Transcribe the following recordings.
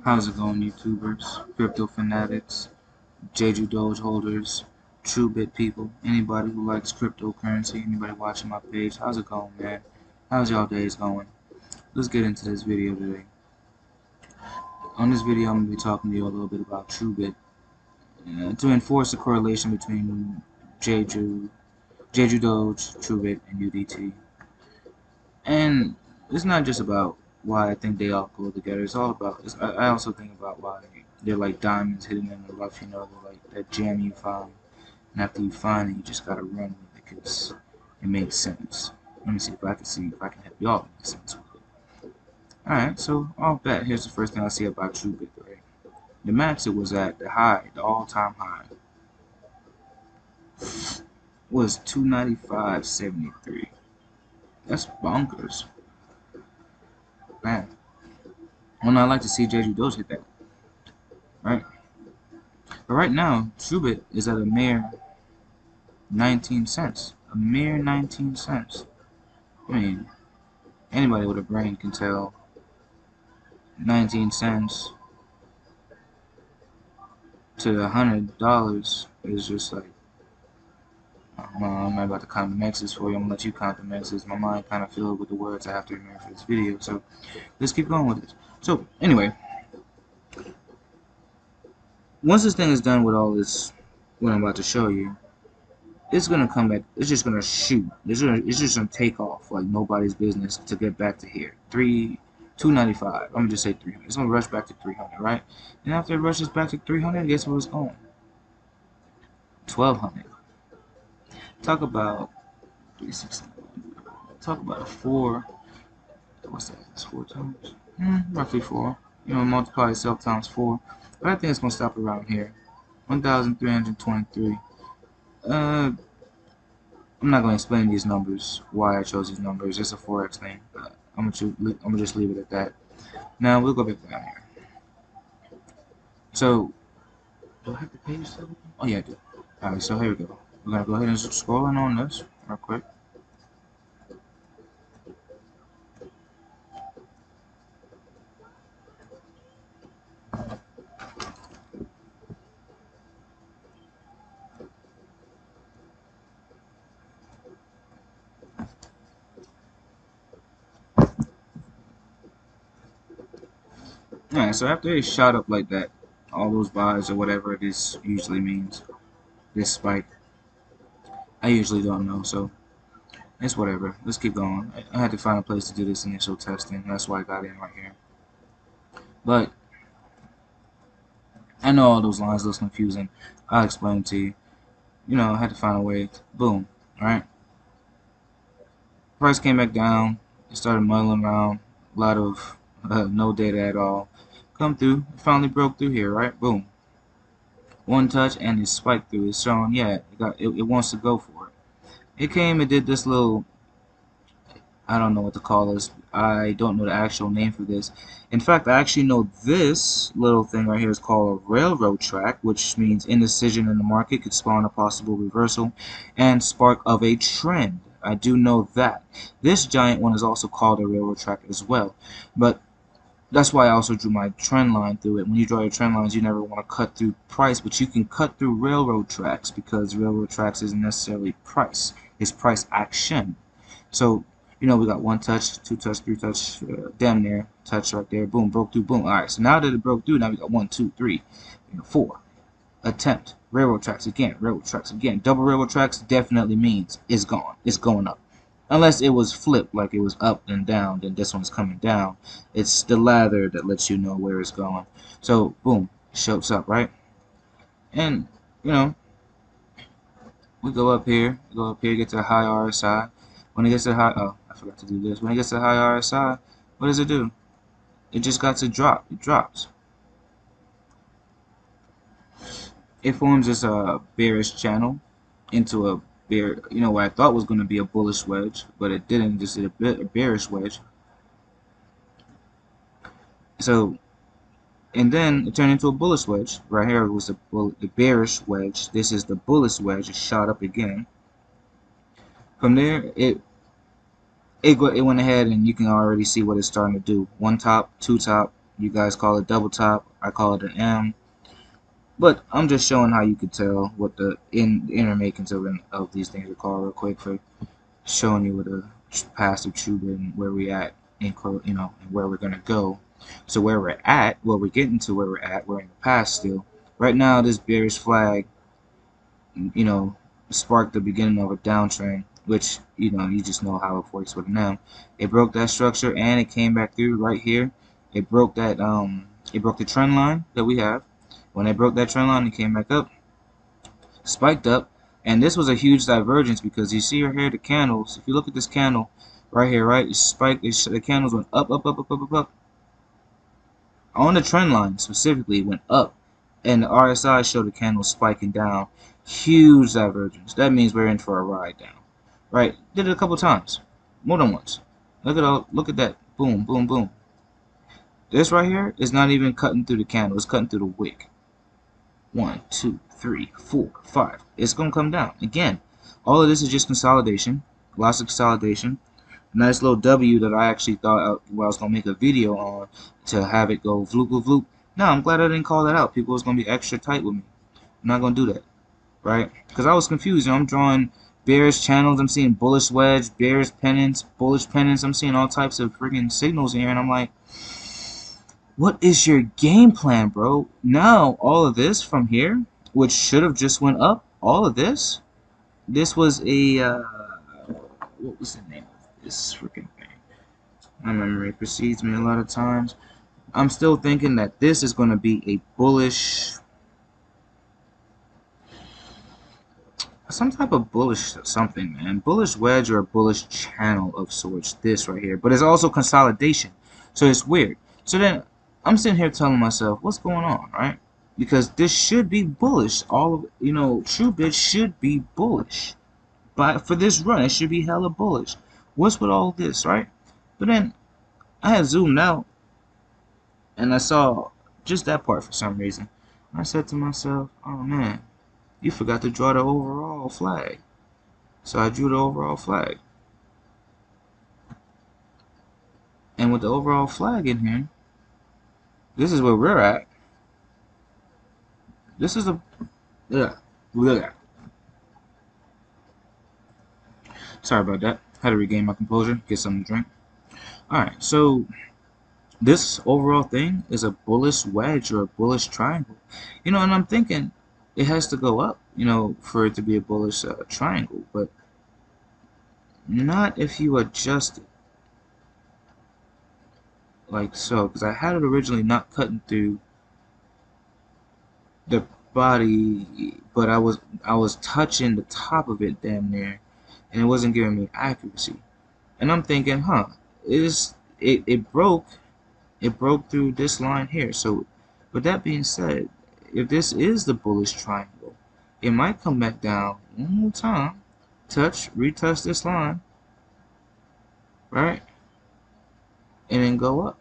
How's it going, YouTubers, crypto fanatics, JEJUDOGE holders, TRUBIT people, anybody who likes cryptocurrency, anybody watching my page? How's it going, man? How's y'all days going? Let's get into this video today. On this video, I'm going to be talking to you a little bit about TRUBIT to enforce the correlation between JEJUDOGE, TRUBIT, and UDT. And it's not just about why I think they all go together. It's all about. I also think about why they're like diamonds hidden in the rough. You know, they're like that gem you find, and after you find it, you just gotta run with it because it makes sense. Let me see if I can help y'all make sense with it. All right, so off bat, here's the first thing I see about TRUBIT. Right, the max it was at the high, the all-time high was 295.73. That's bonkers, man. Well, I'd like to see JEJUDOGE hit that, right? But right now, TRUBIT is at a mere 19 cents. A mere 19 cents. I mean, anybody with a brain can tell 19 cents to $100 is just like, I'm not about to count the mexes for you. I'm gonna let you count the mexes. My mind kind of filled with the words I have to remember for this video. So let's keep going with this. So anyway, once this thing is done with all this, what I'm about to show you, it's gonna come back. It's just gonna shoot. It's just gonna take off like nobody's business to get back to here. 295. I'm gonna just say 300. It's gonna rush back to 300, right? And after it rushes back to 300, guess where it's going? 1200. Talk about 360. Talk about a 4. What's that? It's 4 times. Roughly 4. You know, multiply itself times 4. But I think it's gonna stop around here. 1,323. I'm not going to explain these numbers, why I chose these numbers. It's a forex thing. I'm gonna just leave it at that. Now we'll go back down here. So, do I have the page still? Oh yeah, I do. All right, so here we go. We're gonna go ahead and scroll in on this real quick. Alright, so after it shot up like that, all those buys or whatever this usually means, this spike, I usually don't know, so it's whatever. Let's keep going. I had to find a place to do this initial testing. That's why I got in right here. But I know all those lines look confusing. I'll explain it to you. You know, I had to find a way. Boom. Alright. Price came back down. It started muddling around. A lot of no data at all. Come through. It finally broke through here, right? Boom. One touch and it spiked through. It's showing, yeah, it wants to go for it. It came and did this little, I don't know what to call this. I don't know the actual name for this. In fact, I actually know this little thing right here is called a railroad track, which means indecision in the market could spawn a possible reversal and spark of a trend. I do know that. This giant one is also called a railroad track as well. But that's why I also drew my trend line through it. When you draw your trend lines, you never want to cut through price, but you can cut through railroad tracks because railroad tracks isn't necessarily price. It's price action. So, you know, we got one touch, two touch, three touch, damn near touch right there. Boom, broke through, boom. All right, so now that it broke through, now we got 1, 2, 3, 4. Attempt. Railroad tracks again, railroad tracks again. Double railroad tracks definitely means it's gone. It's going up. Unless it was flipped, like it was up and down, then this one's coming down. It's the lather that lets you know where it's going. So, boom, it shows up, right? And, you know, we go up here, get to a high RSI. When it gets to high, oh, I forgot to do this. When it gets to high RSI, what does it do? It just got to drop. It drops. It forms this bearish channel into a bear, you know, what I thought was going to be a bullish wedge, but it didn't. Just did a bearish wedge. So, and then it turned into a bullish wedge. Right here was the bearish wedge. This is the bullish wedge. It shot up again. From there, it went ahead, and you can already see what it's starting to do. One top, two top, You guys call it double top. I call it an M. But I'm just showing how you could tell what the inner makings of these things are called real quick for showing you what a passive TRUBIT and where we at in and where we're gonna go. So where we're at, well, we're getting to where we're at. We're in the past still. Right now, this bearish flag, sparked the beginning of a downtrend, which you just know how it works with an M. It broke that structure and it came back through right here. It broke that it broke the trend line that we have. When it broke that trend line, it came back up, spiked up, and this was a huge divergence because you see right here the candles. If you look at this candle right here, right, it spiked. The candles went up, up, up, up, up, up, up. On the trend line specifically, it went up, and the RSI showed the candle spiking down. Huge divergence. That means we're in for a ride down. Right? Did it a couple times, more than once. Look at that. Boom, boom, boom. This right here is not even cutting through the candle. It's cutting through the wick. 1, 2, 3, 4, 5. It's gonna come down again. All of this is just consolidation. Lots of consolidation. Nice little W that I actually thought I was gonna make a video on to have it go vloop vloop vloop. No, I'm glad I didn't call that out. People was gonna be extra tight with me. I'm not gonna do that, right? Because I was confused. I'm drawing bearish channels. I'm seeing bullish wedge, bearish pennants, bullish pennants. I'm seeing all types of freaking signals here, and I'm like, what is your game plan, bro? Now all of this from here, which should have just went up, all of this was a what was the name of this freaking thing? My memory precedes me a lot of times. I'm still thinking that this is going to be a bullish, some type of bullish something, man. Bullish wedge or a bullish channel of sorts, this right here. But it's also consolidation, so it's weird. So then I'm sitting here telling myself, what's going on, right? Because this should be bullish. All of, TRUBIT should be bullish. But for this run, it should be hella bullish. What's with all this, right? But then I had zoomed out and I saw just that part for some reason. I said to myself, oh man, you forgot to draw the overall flag. So I drew the overall flag. And with the overall flag in here, this is where we're at. This is a sorry about that. Had to regain my composure, get something to drink. Alright, so this overall thing is a bullish wedge or a bullish triangle. And I'm thinking it has to go up, for it to be a bullish triangle, but not if you adjust it like so, because I had it originally not cutting through the body, but I was touching the top of it damn near, and it wasn't giving me accuracy. And I'm thinking, it broke through this line here. So with that being said, if this is the bullish triangle, it might come back down one more time, retouch this line, right, and then go up,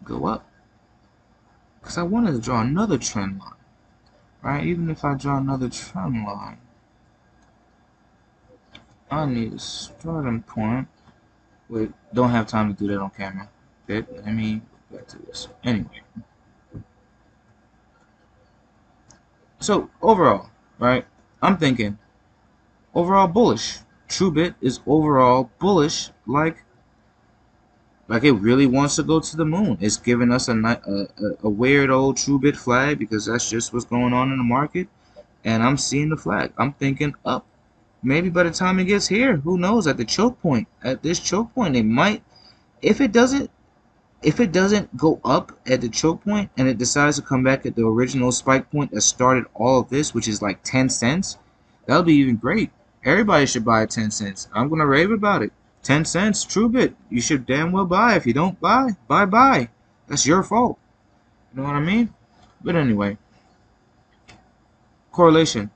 because I wanted to draw another trend line, right? Even if I draw another trend line, I need a starting point. Wait, don't have time to do that on camera. Okay, let me go back to this. Anyway, so overall, right, I'm thinking overall bullish. TRUBIT is overall bullish, like it really wants to go to the moon. It's giving us a weird old TRUBIT flag because that's just what's going on in the market. And I'm seeing the flag. I'm thinking up. Maybe by the time it gets here, who knows? At the choke point, at this choke point, it might. If it doesn't go up at the choke point and it decides to come back at the original spike point that started all of this, which is like 10 cents, that'll be even great. Everybody should buy at 10 cents. I'm gonna rave about it. 10 cents, TRUBIT. You should damn well buy. If you don't buy, bye. That's your fault. You know what I mean? But anyway, correlation.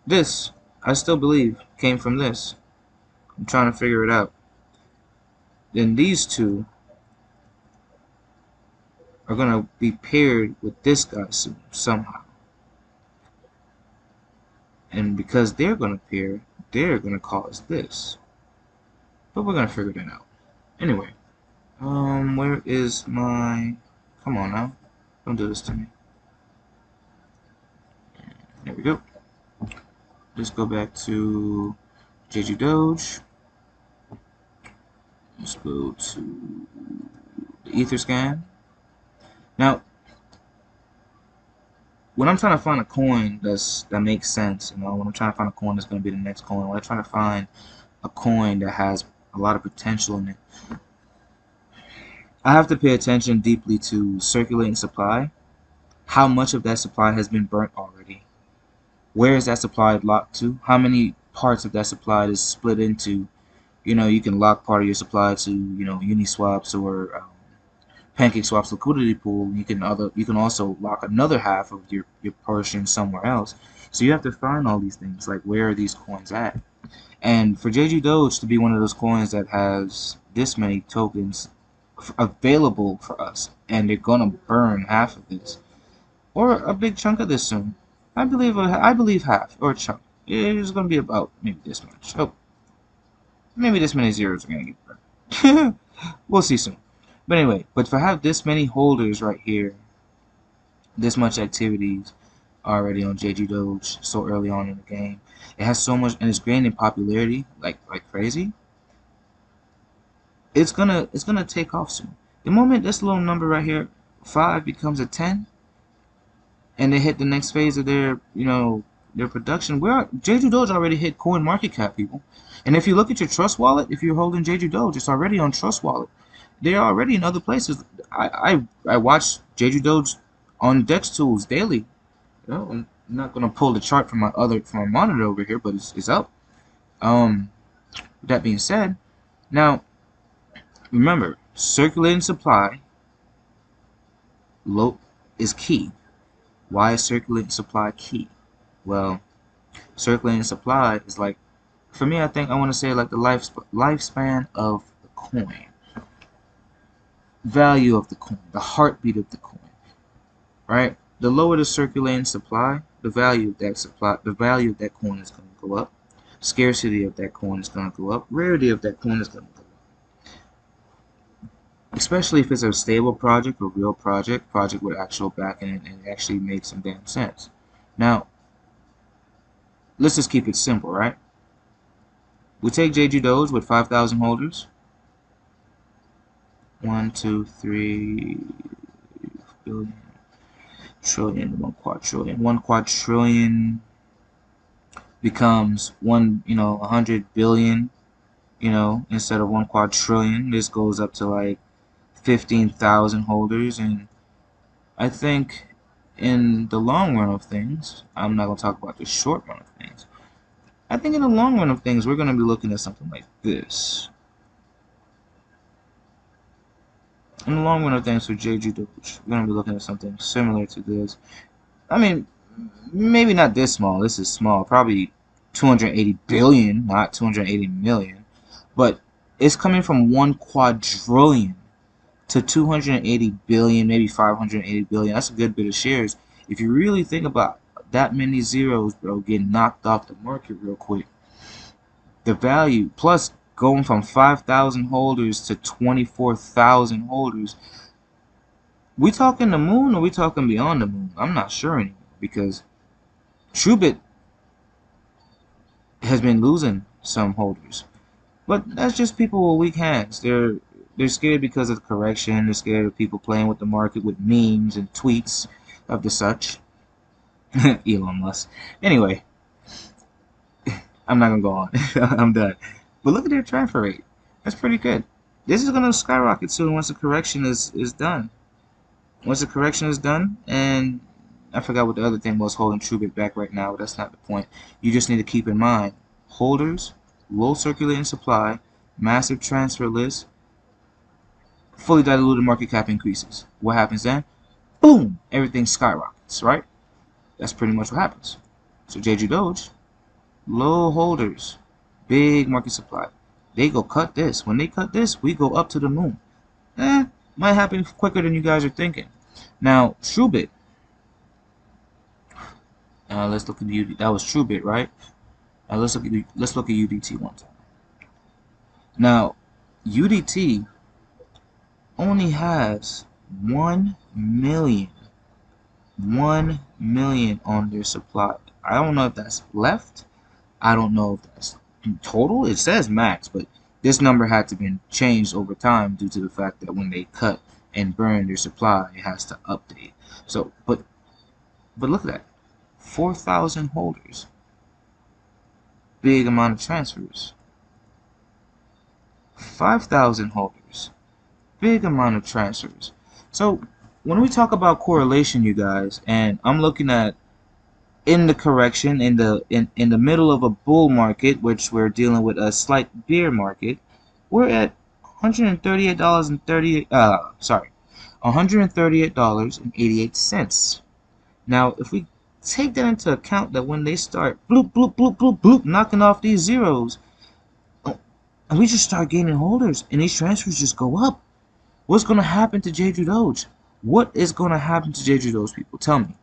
This, I still believe, came from this. I'm trying to figure it out. Then these two are gonna be paired with this guy soon, somehow. And because they're gonna pair, they're gonna cause this. But we're gonna figure that out. Anyway, Where is my... Come on now. Don't do this to me. There we go. Let's go back to JEJUDOGE. Let's go to the Etherscan. Now, when I'm trying to find a coin that makes sense, you know, when I'm trying to find a coin that's going to be the next coin, when I'm trying to find a coin that has a lot of potential in it, I have to pay attention deeply to circulating supply. How much of that supply has been burnt already? Where is that supply locked to? How many parts of that supply is split into? You know, you can lock part of your supply to, you know, Uniswaps or PancakeSwap's liquidity pool. You can also lock another half of your portion somewhere else. So you have to find all these things, like where are these coins at? And for JEJUDOGE to be one of those coins that has this many tokens available for us, and they're gonna burn half of this or a big chunk of this soon. I believe half or a chunk. It's gonna be about maybe this much. Oh, maybe this many zeros are gonna get burned. We'll see soon. But anyway, but to have this many holders right here, this much activities already on JEJUDOGE so early on in the game, it has so much and it's gaining popularity like crazy. It's gonna take off soon. The moment this little number right here, 5, becomes a 10, and they hit the next phase of their, you know, their production, JEJUDOGE already hit coin market cap, people. And if you look at your Trust Wallet, if you're holding JEJUDOGE, it's already on Trust Wallet. They're already in other places. I watch JEJUDOGE on Dex Tools daily. You know, I'm not gonna pull the chart from my monitor over here, but it's up. With that being said, now remember, circulating supply low is key. Why is circulating supply key? Well, circulating supply is like, for me, I want to say like the lifespan of the coin, value of the coin, the heartbeat of the coin, right? The lower the circulating supply, the value of that coin is going to go up. Scarcity of that coin is going to go up. Rarity of that coin is going to go up. Especially if it's a stable project, a real project with actual backing, and it actually makes some damn sense. Now, let's just keep it simple, right? We take JEJUDOGE with 5,000 holders. 1, 2, 3 billion, trillion, 1 quadrillion. 1 quadrillion becomes 100 billion. You know, instead of 1 quadrillion, this goes up to like 15,000 holders, and I think in the long run of things, I'm not going to talk about the short run of things, I think in the long run of things, we're going to be looking at something like this. In the long run of things for JEJUDOGE, we're going to be looking at something similar to this. I mean, maybe not this small. This is small. Probably 280 billion, not 280 million. But it's coming from 1 quadrillion to 280 billion, maybe 580 billion. That's a good bit of shares. If you really think about that many zeros, bro, getting knocked off the market real quick, the value, plus going from 5,000 holders to 24,000 holders, we talking the moon or we talking beyond the moon? I'm not sure anymore, because TRUBIT has been losing some holders. But that's just people with weak hands. They're scared because of the correction. They're scared of people playing with the market with memes and tweets of the such. Elon Musk. Anyway, I'm not gonna go on. I'm done. But look at their transfer rate. That's pretty good. This is gonna skyrocket soon once the correction is done. Once the correction is done, and I forgot what the other thing was holding TRUBIT back right now, but that's not the point. You just need to keep in mind holders, low circulating supply, massive transfer list, fully diluted market cap increases. What happens then? Boom! Everything skyrockets, right? That's pretty much what happens. So JEJUDOGE, low holders, big market supply. They go cut this. When they cut this, we go up to the moon. Might happen quicker than you guys are thinking. Now, TRUBIT. Let's look at the UD. That was TRUBIT, right? Let's look at UDT one time. Now, UDT only has 1 million on their supply. I don't know if that's left. I don't know if that's total. It says max, but this number had to be changed over time due to the fact that when they cut and burn their supply, it has to update. So, but look at that, 4,000 holders, big amount of transfers. 5,000 holders, big amount of transfers. So when we talk about correlation, you guys, and I'm looking at in the correction in the middle of a bull market, which we're dealing with a slight bear market, we're at $138.88. Now if we take that into account, that when they start bloop bloop bloop bloop bloop knocking off these zeros, and we just start gaining holders and these transfers just go up, what's going to happen to JEJUDOGE? What is going to happen to JEJUDOGE, people? Tell me.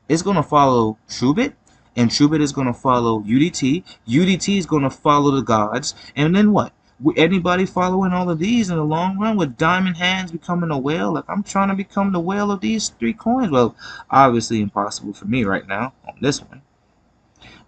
It's going to follow TRUBIT, and TRUBIT is going to follow UDT. UDT is going to follow the gods, and then what? Anybody following all of these in the long run, with Diamond Hands becoming a whale? Like, I'm trying to become the whale of these 3 coins. Well, obviously impossible for me right now on this one.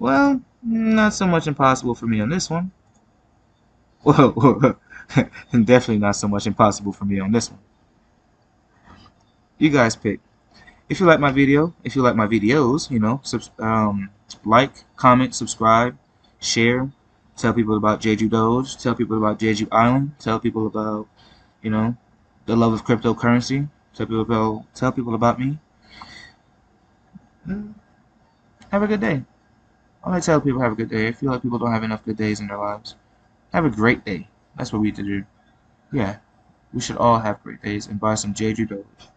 Well, not so much impossible for me on this one. Well, definitely not so much impossible for me on this one. You guys pick. If you like my video, if you like my videos, you know, like, comment, subscribe, share, tell people about JEJUDOGE, tell people about Jeju Island, tell people about, you know, the love of cryptocurrency, tell people about me. Have a good day. I want to tell people have a good day. I feel like people don't have enough good days in their lives. Have a great day. That's what we need to do. Yeah, we should all have great days and buy some JEJUDOGE.